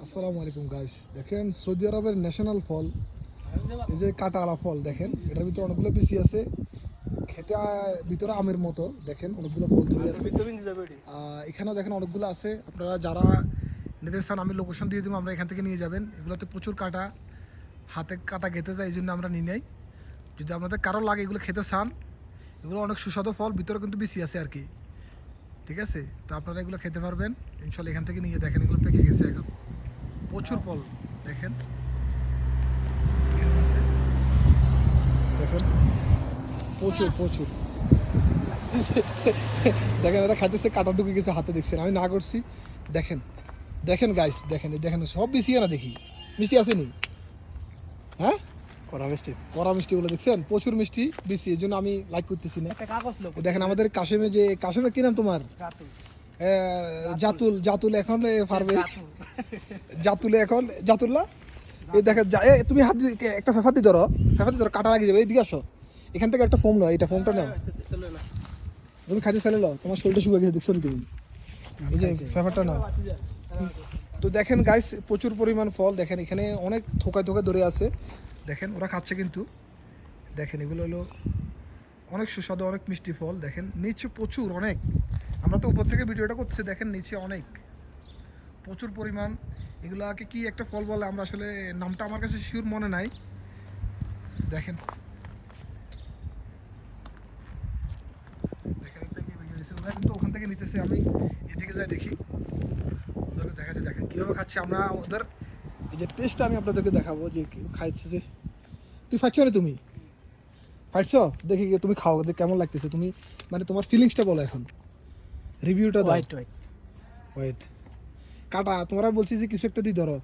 আসসালামু আলাইকুম গাইস, দেখেন সৌদি আরবের ন্যাশনাল ফল এই যে কাঁটাওয়ালা ফল। দেখেন এটার ভিতরে অনেকগুলো বিচি আছে, খেতে ভিতরে আমের মতো। দেখেন অনেকগুলো ফল ধরে আছে। এখানেও দেখেন অনেকগুলো আছে। আপনারা যারা নিতে চান আমি লোকেশন দিয়ে দেবো, আমরা এখান থেকে নিয়ে যাবেন। এগুলোতে প্রচুর কাঁটা, হাতে কাঁটা খেতে যায়, এই জন্য আমরা নিই নাই। যদি আপনাদের কারো লাগে এগুলো খেতে চান, এগুলো অনেক সুস্বাদু ফল, ভিতরে কিন্তু বিচি আছে আর কি। ঠিক আছে, তো আপনারা এগুলো খেতে পারবেন ইনশাল্লাহ। এখান থেকে নিয়ে দেখেন এগুলো পেকে গেছে এখন, প্রচুর ফল। দেখেন এখানে আছে, দেখেন প্রচুর প্রচুর। দেখেন এটা খাইতেছে, কাটা ঢুকে গেছে হাতে, দেখছেন আমি না করছি। দেখেন দেখেন গাইস, দেখেন দেখেন সব মিষ্টি না, দেখি মিষ্টি আসেনি। হ্যাঁ, কড়া মিষ্টিগুলো দেখছেন, প্রচুর মিষ্টি বেশি, এই জন্য আমি লাইক করতেছি না। দেখেন আমাদের কাশেমে, যে কাশেমে কি নাম তোমার? জাতুল। জাতুল এখন পারবে, জাতুলে এখন জাতুল্লা। এই দেখেন তুমি হাত দিয়ে একটা ফেফা দিয়ে ধরো, ফেফা দিয়ে ধরো, কাটা লাগিয়ে যাবে। এদিকে আসো, এখান থেকে একটা ফোম নাও, এটা ফোমটা নাও। তুমি খাইতে চাইলে নাও, তোমার শরীরটা শুকিয়ে গেছে দেখছো তুমি, এই যে ফেফারটা নাও। তো দেখেন গাইস প্রচুর পরিমাণ ফল, দেখেন এখানে অনেক থোকায় থোকায় ধরে আছে। দেখেন ওরা খাচ্ছে কিন্তু, দেখেন এগুলো হলো অনেক সুস্বাদু, অনেক মিষ্টি ফল। দেখেন নিচে প্রচুর অনেক, আমরা তো উপর থেকে ভিডিওটা করতেছি, দেখেন নিচে অনেক প্রচুর পরিমাণ। এগুলাকে কি একটা ফল বলে, আমরা আসলে নামটা আমার কাছে শিওর মনে নাই। দেখেন দেখেন ওরা কিন্তু ওখান থেকে নিতেছে, আমি এদিকে যাই দেখি, ওদেরকে দেখা যায়। দেখেন কীভাবে খাচ্ছে, আমরা ওদের এই যে টেস্টটা আমি আপনাদেরকে দেখাবো যে খাইছে। যে তুই ফাইছো না, তুমি ফাইছো, দেখি তুমি খাও, যে কেমন লাগতেছে। তুমি মানে তোমার ফিলিংসটা বলো এখন, রিভিউটা দাও। ওয়েট কাটা, তোমরা বলছি যে কিছু একটা দিয়ে ধরো।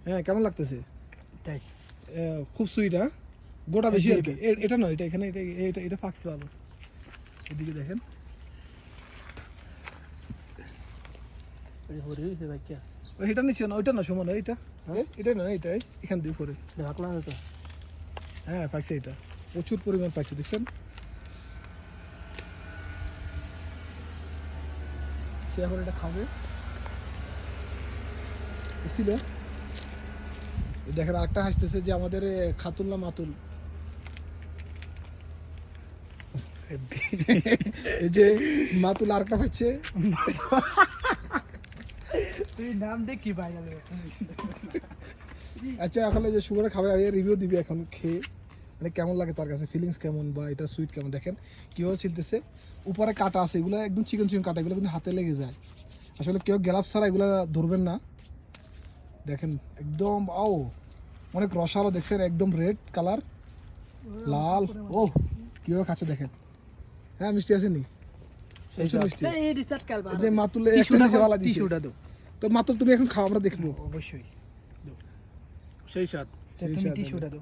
হ্যাঁ, কেমন লাগতেছে? খুব সুইট, হ্যাঁ, গোটা বেশি আর কি। এটা নয়, এটা এখানে, এটা এটা ফাঁকছে ভালো। এদিকে দেখেন, এটা নিচে না, ওইটা না সমান, এইটা এটা নয়, এটাই এখান দিয়ে উপরে। হ্যাঁ পাকছে, এটা প্রচুর পরিমাণ পাকছে, দেখছেন। সে এখন এটা খাবে ছিল। দেখেন আরেকটা হাসতেছে, যে আমাদের খাতুল না মাতুল, এই যে মাতুল আরেকটা খাচ্ছে। নাম দেখি ভাই। আচ্ছা এখন যে সুগারে খাবে, রিভিউ দিবি এখন খেয়ে, মানে কেমন লাগে তার কাছে, ফিলিংস কেমন, বা এটা সুইট কেমন। দেখেন কীভাবে ছিলতেছে, উপরে কাটা আছে, এগুলো একদম চিকন চিকন কাটা, এগুলো কিন্তু হাতে লেগে যায়। আসলে কেউ গ্লাভস ছাড়া এগুলো ধরবেন না। দেখেন একদম অনেক রসালো, দেখছেন একদম রেড কালার, লাল। ও কীভাবে খাচ্ছে দেখেন। হ্যাঁ মিষ্টি আসেনি, প্রচুর মিষ্টি। যে মাতুলে একটা নিচে বালা দিছে, তো মাতুল তুমি এখন খাও, আমরা দেখবো অবশ্যই সেই স্বাদ। তুমি টিস্যুটা দাও।